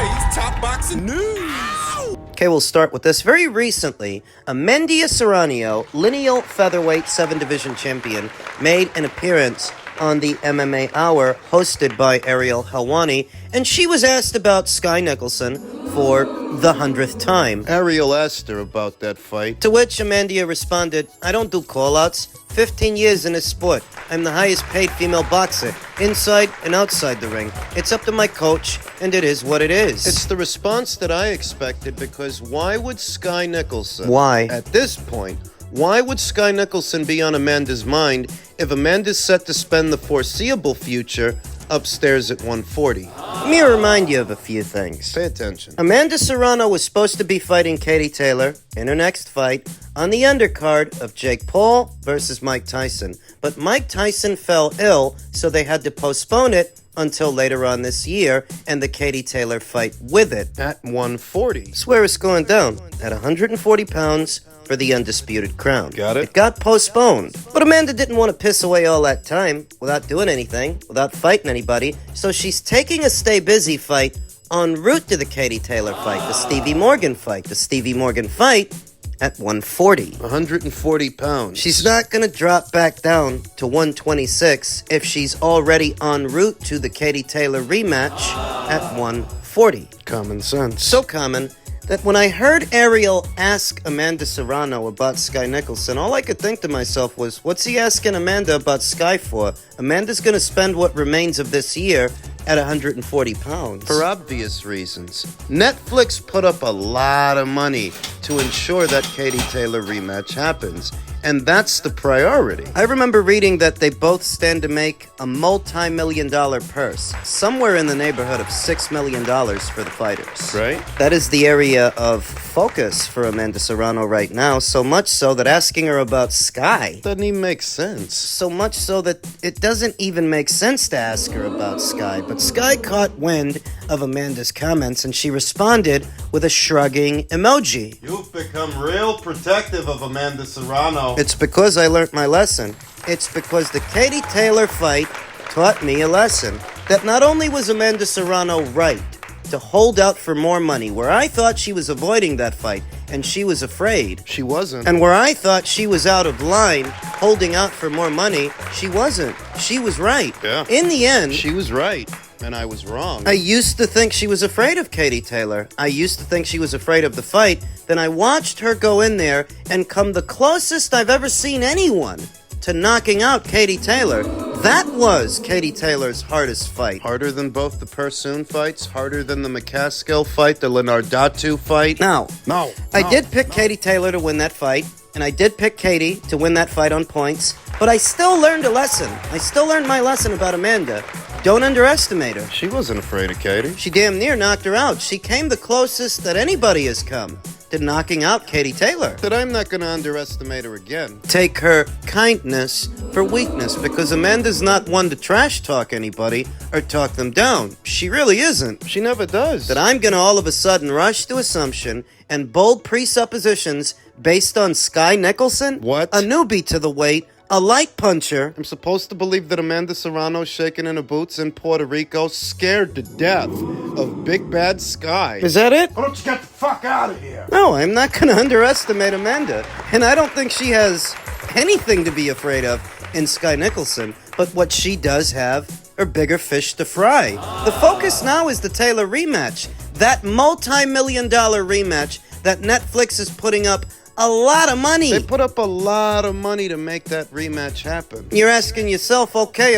today's top boxing news. Okay, we'll start with this. Very recently, Amendia Serrano, lineal featherweight 7-division champion, made an appearance on the MMA Hour hosted by Ariel Helwani, and she was asked about Sky Nicholson for the 100th time. Ariel asked her about that fight. To which Amendia responded, "I don't do call-outs. 15 years in this sport. I'm the highest paid female boxer, inside and outside the ring. It's up to my coach, and it is what it is." It's the response that I expected, because why would Sky Nicholson... Why? At this point, why would Sky Nicholson be on Amanda's mind if Amanda's set to spend the foreseeable future upstairs at 140? Let me remind you of a few things. Pay attention. Amanda Serrano was supposed to be fighting Katie Taylor in her next fight on the undercard of Jake Paul versus Mike Tyson. But Mike Tyson fell ill, so they had to postpone it until later on this year, and the Katie Taylor fight with it. At 140. That's where it's going down, at 140 pounds for the undisputed crown. Got it? It got postponed. But Amanda didn't want to piss away all that time without doing anything, without fighting anybody, so she's taking a stay busy fight en route to the Katie Taylor fight, the Stevie Morgan fight. The Stevie Morgan fight at 140. 140 pounds. She's not going to drop back down to 126 if she's already en route to the Katie Taylor rematch at 140. Common sense. So common that when I heard Ariel ask Amanda Serrano about Sky Nicholson, all I could think to myself was, what's he asking Amanda about Sky for? Amanda's going to spend what remains of this year at 140 pounds. For obvious reasons. Netflix put up a lot of money to ensure that Katie Taylor rematch happens, and that's the priority. I remember reading that they both stand to make a multi-million-dollar purse, somewhere in the neighborhood of $6 million for the fighters. Right? That is the area of focus for Amanda Serrano right now, so much so that asking her about Sky, Doesn't even make sense. so much so that it doesn't even make sense to ask her about Sky. But Sky caught wind of Amanda's comments, and she responded with a shrugging emoji. You've become real protective of Amanda Serrano. It's because I learned my lesson. It's because the Katie Taylor fight taught me a lesson. That not only was Amanda Serrano right to hold out for more money, where I thought she was avoiding that fight, and she was afraid. She wasn't. And where I thought she was out of line, holding out for more money, she wasn't. She was right. Yeah. In the end, She was right, and I was wrong. I used to think she was afraid of Katie Taylor. I used to think she was afraid of the fight. Then I watched her go in there and come the closest I've ever seen anyone to knocking out Katie Taylor. That was Katie Taylor's hardest fight. Harder than both the Pursoon fights, harder than the McCaskill fight, the Leonardatu fight. Now, No. I did pick Katie Taylor to win that fight, and I did pick Katie to win that fight on points, but I still learned a lesson. I still learned my lesson about Amanda. Don't underestimate her. She wasn't afraid of Katie. She damn near knocked her out. She came the closest that anybody has come to knocking out Katie Taylor. But I'm not going to underestimate her again. Take her kindness for weakness, because Amanda's not one to trash talk anybody or talk them down. She really isn't. She never does. That I'm gonna all of a sudden rush to assumption and bold presuppositions based on Sky Nicholson? What? A newbie to the weight, a light puncher. I'm supposed to believe that Amanda Serrano's shaking in her boots in Puerto Rico, scared to death of Big Bad Sky. Is that it? Why don't you get the fuck out of here? No, I'm not gonna underestimate Amanda. And I don't think she has anything to be afraid of in Sky Nicholson. But what she does have are bigger fish to fry. The focus now is the Taylor rematch. That multi-million-dollar rematch that Netflix is putting up a lot of money. They put up a lot of money to make that rematch happen. You're asking yourself, okay,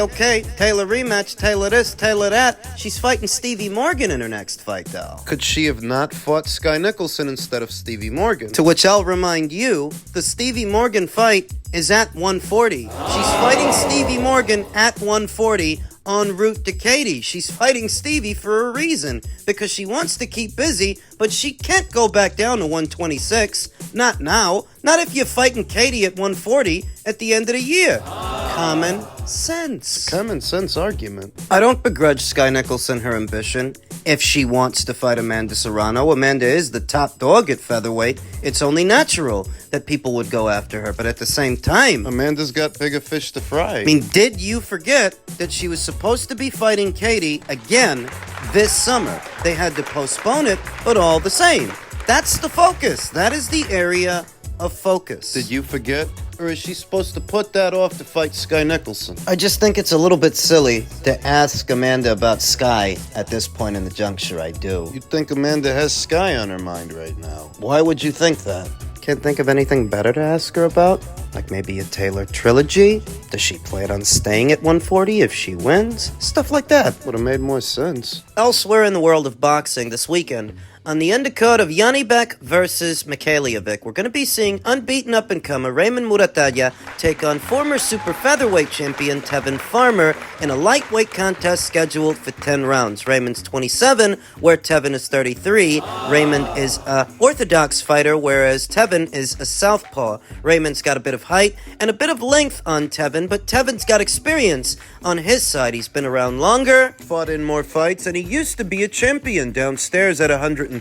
Taylor rematch, Taylor this, Taylor that. She's fighting Stevie Morgan in her next fight, though. Could she have not fought Sky Nicholson instead of Stevie Morgan? To which I'll remind you, the Stevie Morgan fight is at 140. She's fighting Stevie Morgan at 140 en route to Katie. She's fighting Stevie for a reason, because she wants to keep busy, but she can't go back down to 126. Not now. Not if you're fighting Katie at 140 at the end of the year. Common sense. Common sense argument. I don't begrudge Sky Nicholson her ambition. if she wants to fight Amanda Serrano. Amanda is the top dog at featherweight. It's only natural that people would go after her. But at the same time, Amanda's got bigger fish to fry. I mean, did you forget that she was supposed to be fighting Katie again this summer? They had to postpone it, but all the same. That's the focus. That is the area of focus. Did you forget? Or is she supposed to put that off to fight Sky Nicholson? I just think it's a little bit silly to ask Amanda about Sky at this point in the juncture. I do. You'd think Amanda has Sky on her mind right now. Why would you think that? Can't think of anything better to ask her about? Like maybe a Taylor trilogy? Does she plan on staying at 140 if she wins? Stuff like that. Would have made more sense. Elsewhere in the world of boxing this weekend, on the undercard of Janibek versus Mikhailiovic, we're going to be seeing unbeaten up-and-comer Raymond Muratalla take on former super featherweight champion Tevin Farmer in a lightweight contest scheduled for 10 rounds. Raymond's 27, where Tevin is 33. Raymond is a orthodox fighter, whereas Tevin is a southpaw. Raymond's got a bit of height and a bit of length on Tevin, but Tevin's got experience on his side. He's been around longer, fought in more fights, and he used to be a champion downstairs at 130.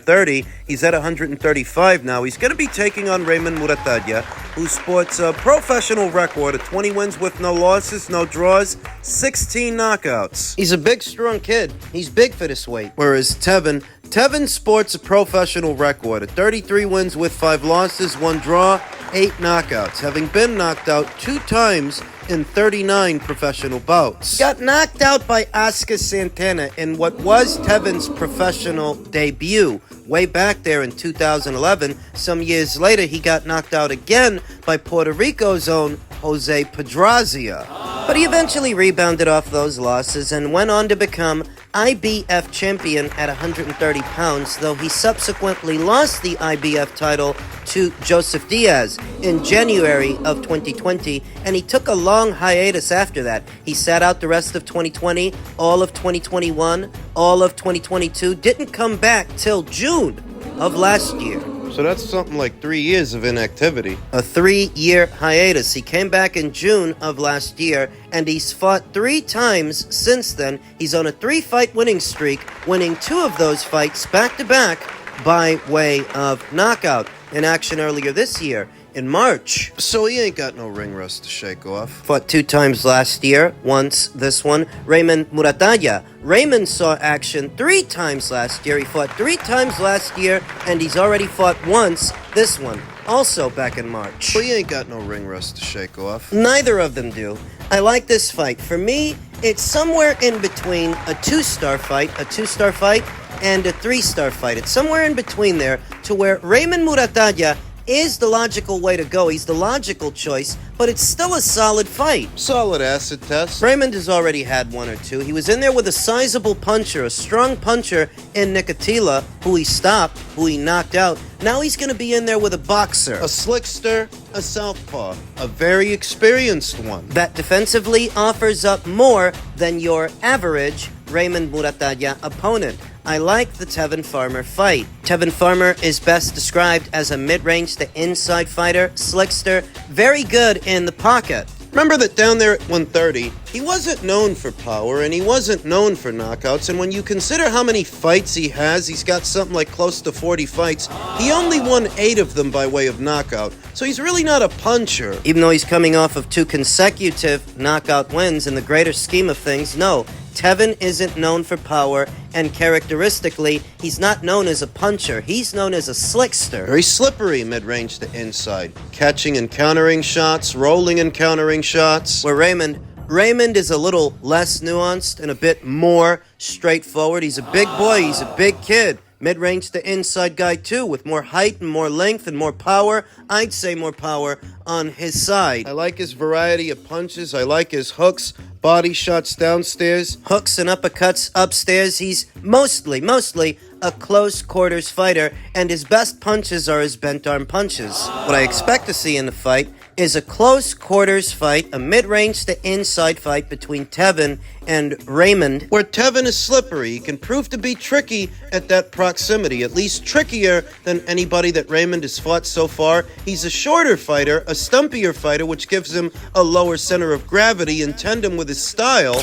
He's at 135 now. He's going to be taking on Raymond Muratalla, who sports a professional record of 20 wins with no losses, no draws, 16 knockouts. He's a big, strong kid. He's big for this weight. Whereas Tevin sports a professional record of 33 wins with 5 losses, 1 draw, 8 knockouts, having been knocked out 2 times in 39 professional bouts. Got knocked out by Oscar Santana in what was Tevin's professional debut way back there in 2011. Some years later, he got knocked out again by Puerto Rico's own Jose Pedrazia. But he eventually rebounded off those losses and went on to become IBF champion at 130 pounds, though he subsequently lost the IBF title to Joseph Diaz in January of 2020, and he took a long hiatus after that. He sat out the rest of 2020, all of 2021, all of 2022, didn't come back till June of last year. So that's something like 3 years of inactivity. A 3-year hiatus. He came back in June of last year, and he's fought 3 times since then. He's on a 3-fight winning streak, winning 2 of those fights back-to-back by way of knockout. In action earlier this year, in March. So he ain't got no ring rust to shake off. Fought 2 times last year, once this one. Raymond Muratalla. Raymond saw action 3 times last year. He fought 3 times last year, and he's already fought once this one, also back in March. So he ain't got no ring rust to shake off. Neither of them do. I like this fight. For me, it's somewhere in between a 2-star fight, and a 3-star fight. It's somewhere in between there, to where Raymond Muratalla is the logical way to go. He's the logical choice, but it's still a solid fight. Solid acid test. Raymond has already had 1 or 2. He was in there with a sizable puncher, a strong puncher in Nicotila, who he stopped, who he knocked out. Now he's going to be in there with a boxer. A slickster, a southpaw, a very experienced one. That defensively offers up more than your average Raymond Muratalla opponent. I like the Tevin Farmer fight. Tevin Farmer is best described as a mid-range to inside fighter, slickster, very good in the pocket. Remember that down there at 130, he wasn't known for power and he wasn't known for knockouts. And when you consider how many fights he has, he's got something like close to 40 fights. He only won 8 of them by way of knockout. So he's really not a puncher. Even though he's coming off of 2 consecutive knockout wins in the greater scheme of things, no. Tevin isn't known for power, and characteristically, he's not known as a puncher. He's known as a slickster. Very slippery mid-range to inside. Catching and countering shots, rolling and countering shots. Where Raymond is a little less nuanced and a bit more straightforward. He's a big boy. He's a big kid. Mid-range to inside guy too, with more height and more length and more power. I'd say more power on his side. I like his variety of punches. I like his hooks, body shots downstairs. Hooks and uppercuts upstairs. He's mostly a close quarters fighter, and his best punches are his bent arm punches. What I expect to see in the fight is a close quarters fight, a mid-range to inside fight between Tevin and Raymond. Where Tevin is slippery, he can prove to be tricky at that proximity, at least trickier than anybody that Raymond has fought so far. He's a shorter fighter, a stumpier fighter, which gives him a lower center of gravity in tandem with his style.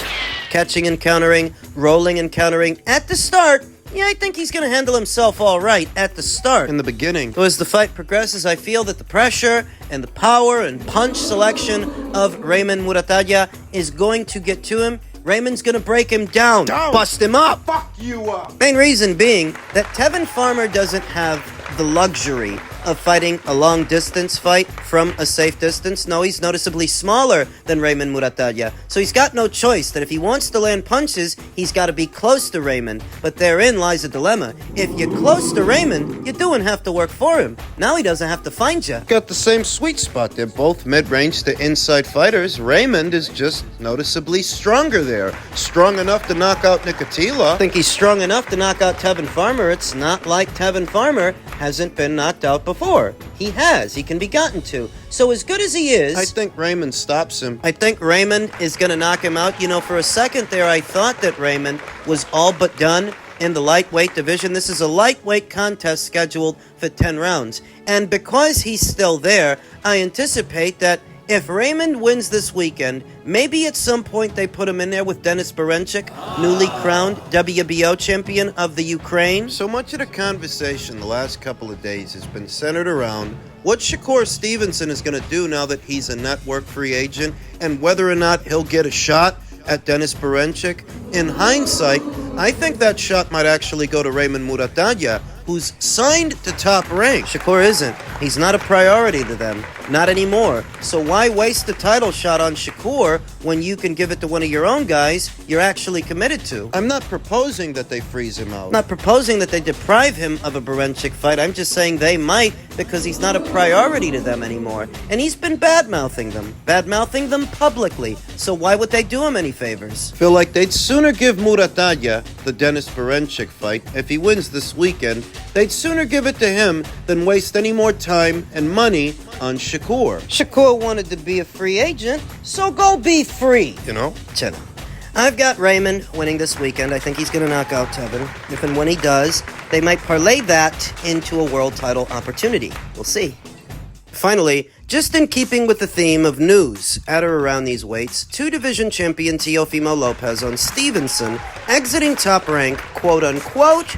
Catching and countering, rolling and countering. At the start, Yeah, I think he's going to handle himself all right at the start. In the beginning. So as the fight progresses, I feel that the pressure and the power and punch selection of Raymond Muratalla is going to get to him. Raymond's going to break him down, bust him up. Fuck you up. Main reason being that Tevin Farmer doesn't have the luxury of fighting a long-distance fight from a safe distance. No, he's noticeably smaller than Raymond Muratalla, so he's got no choice that if he wants to land punches, he's got to be close to Raymond. But therein lies a dilemma. If you're close to Raymond, you don't have to work for him. Now he doesn't have to find you. Got the same sweet spot. They're both mid-range to inside fighters. Raymond is just noticeably stronger there. Strong enough to knock out Niccolson. I think he's strong enough to knock out Tevin Farmer. It's not like Tevin Farmer hasn't been knocked out before. He has. He can be gotten to. So as good as he is, I think Raymond stops him. I think Raymond is going to knock him out. You know, for a second there, I thought that Raymond was all but done in the lightweight division. This is a lightweight contest scheduled for 10 rounds. And because he's still there, I anticipate that if Raymond wins this weekend, maybe at some point they put him in there with Denis Berinchyk, newly crowned WBO champion of the Ukraine. So much of the conversation the last couple of days has been centered around what Shakur Stevenson is going to do now that he's a network free agent and whether or not he'll get a shot at Denis Berinchyk. In hindsight, I think that shot might actually go to Raymond Muratalla, who's signed to Top Rank. Shakur isn't. He's not a priority to them. Not anymore. So why waste the title shot on Shakur when you can give it to one of your own guys you're actually committed to? I'm not proposing that they freeze him out. Not proposing that they deprive him of a Berinchyk fight. I'm just saying they might because he's not a priority to them anymore. And he's been bad-mouthing them. Bad-mouthing them publicly. So why would they do him any favors? Feel like they'd sooner give Muratalla the Denis Berinchyk fight. If he wins this weekend, they'd sooner give it to him than waste any more time and money on Shakur. Shakur wanted to be a free agent, so go be free. You know? Chill. I've got Raymond winning this weekend. I think he's going to knock out Tevin. If and when he does, they might parlay that into a world title opportunity. We'll see. Finally, just in keeping with the theme of news at or around these weights, two-division champion Timo Lopez on Stevenson exiting Top Rank, quote-unquote,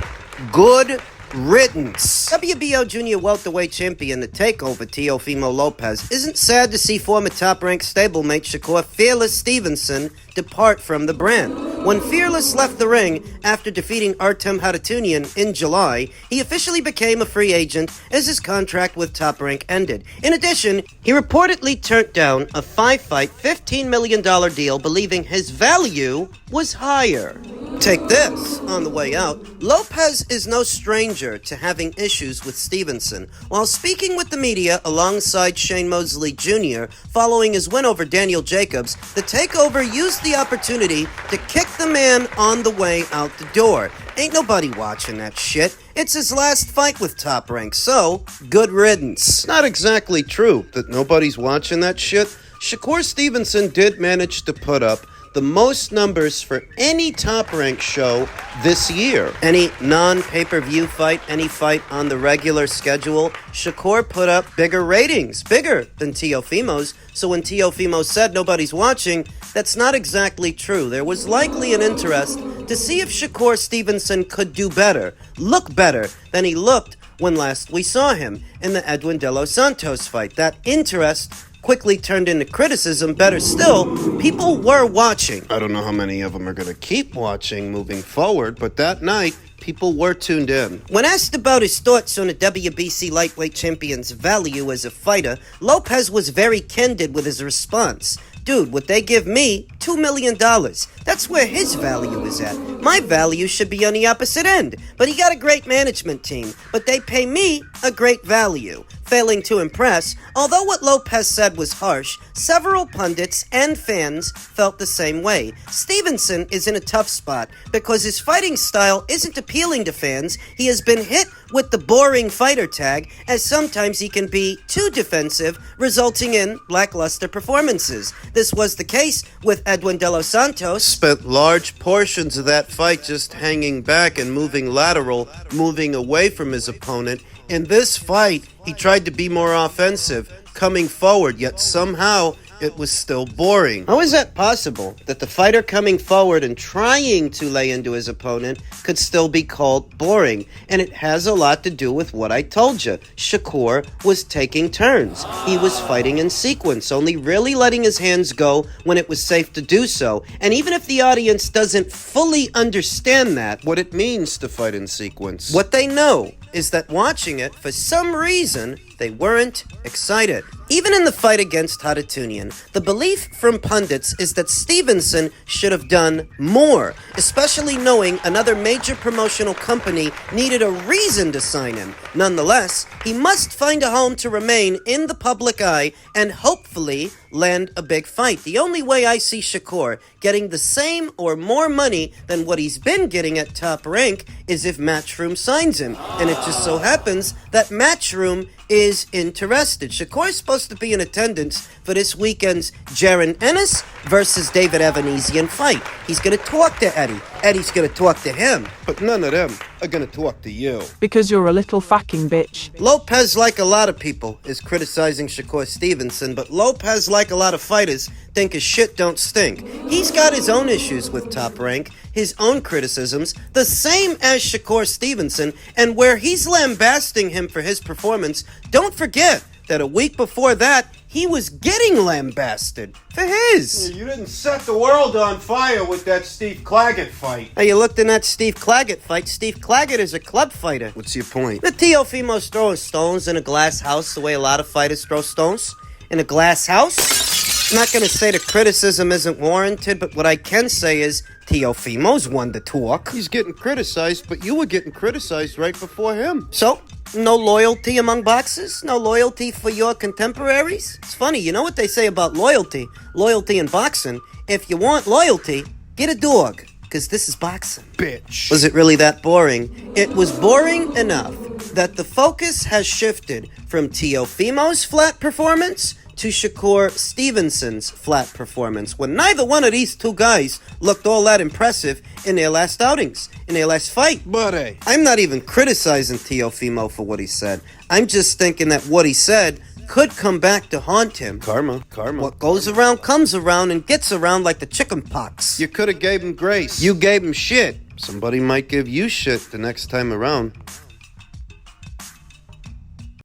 good riddance. WBO junior welterweight champion, the takeover Timo Lopez, isn't sad to see former top-rank stablemate Shakur Fearless Stevenson depart from the brand. When Fearless left the ring after defeating Artem Haratunian in July, he officially became a free agent as his contract with Top Rank ended. In addition, he reportedly turned down a 5-fight, $15 million deal, believing his value was higher. Take this on the way out. Lopez is no stranger to having issues with Stevenson. While speaking with the media alongside Shane Mosley Jr. following his win over Daniel Jacobs, the takeover used the opportunity to kick the man on the way out the door. Ain't nobody watching that shit. It's his last fight with Top Rank, so good riddance. Not exactly true that nobody's watching that shit. Shakur Stevenson did manage to put up the most numbers for any Top-Rank show this year. Any non-pay-per-view fight, any fight on the regular schedule, Shakur put up bigger ratings, bigger than Teofimo's. So when Teofimo said nobody's watching, that's not exactly true. There was likely an interest to see if Shakur Stevenson could do better, look better than he looked when last we saw him in the Edwin De Los Santos fight. That interest quickly turned into criticism. Better still, people were watching. I don't know how many of them are going to keep watching moving forward, but that night, people were tuned in. When asked about his thoughts on the WBC lightweight champion's value as a fighter, Lopez was very candid with his response. Dude, would they give me $2 million? That's where his value is at. My value should be on the opposite end. But he got a great management team, but they pay me a great value. Failing to impress, although what Lopez said was harsh, several pundits and fans felt the same way. Stevenson is in a tough spot because his fighting style isn't appealing to fans. He has been hit with the boring fighter tag, as sometimes he can be too defensive, resulting in lackluster performances. This was the case with Edwin De Los Santos. Spent large portions of that fight just hanging back and moving lateral, moving away from his opponent. In this fight, he tried to be more offensive, coming forward, yet somehow it was still boring. How is that possible? That the fighter coming forward and trying to lay into his opponent could still be called boring? And it has a lot to do with what I told you. Shakur was taking turns. He was fighting in sequence, only really letting his hands go when it was safe to do so. And even if the audience doesn't fully understand that, what it means to fight in sequence, what they know is that watching it, for some reason, they weren't excited. Even in the fight against Haratunian, the belief from pundits is that Stevenson should have done more, especially knowing another major promotional company needed a reason to sign him. Nonetheless, he must find a home to remain in the public eye and hopefully land a big fight. The only way I see Shakur getting the same or more money than what he's been getting at Top Rank is if Matchroom signs him. And it just so happens that Matchroom is interested. Shakur is supposed to be in attendance for this weekend's Jaron Ennis versus David Evanesian fight. He's going to talk to Eddie. Eddie's going to talk to him. But none of them are going to talk to you. Because you're a little fucking bitch. Lopez, like a lot of people, is criticizing Shakur Stevenson, but Lopez, like a lot of fighters, think his shit don't stink. He's got his own issues with Top Rank, his own criticisms, the same as Shakur Stevenson, and where he's lambasting him for his performance, don't forget that a week before that, he was getting lambasted for his. You didn't set the world on fire with that Steve Claggett fight. Hey, you looked in that Steve Claggett fight. Steve Claggett is a club fighter. What's your point? The Teofimo's throwing stones in a glass house the way a lot of fighters throw stones. In a glass house? I'm not going to say the criticism isn't warranted, but what I can say is Teofimo's one to talk. He's getting criticized, but you were getting criticized right before him. So, no loyalty among boxers? No loyalty for your contemporaries? It's funny, you know what they say about loyalty? Loyalty in boxing. If you want loyalty, get a dog, because this is boxing. Bitch. Was it really that boring? It was boring enough that the focus has shifted from Teofimo's flat performance to Shakur Stevenson's flat performance, when neither one of these two guys looked all that impressive in their last outings, in their last fight. Buddy. I'm not even criticizing Teofimo for what he said. I'm just thinking that what he said could come back to haunt him. Karma. What goes around comes around and gets around like the chicken pox. You could have gave him grace. You gave him shit. Somebody might give you shit the next time around.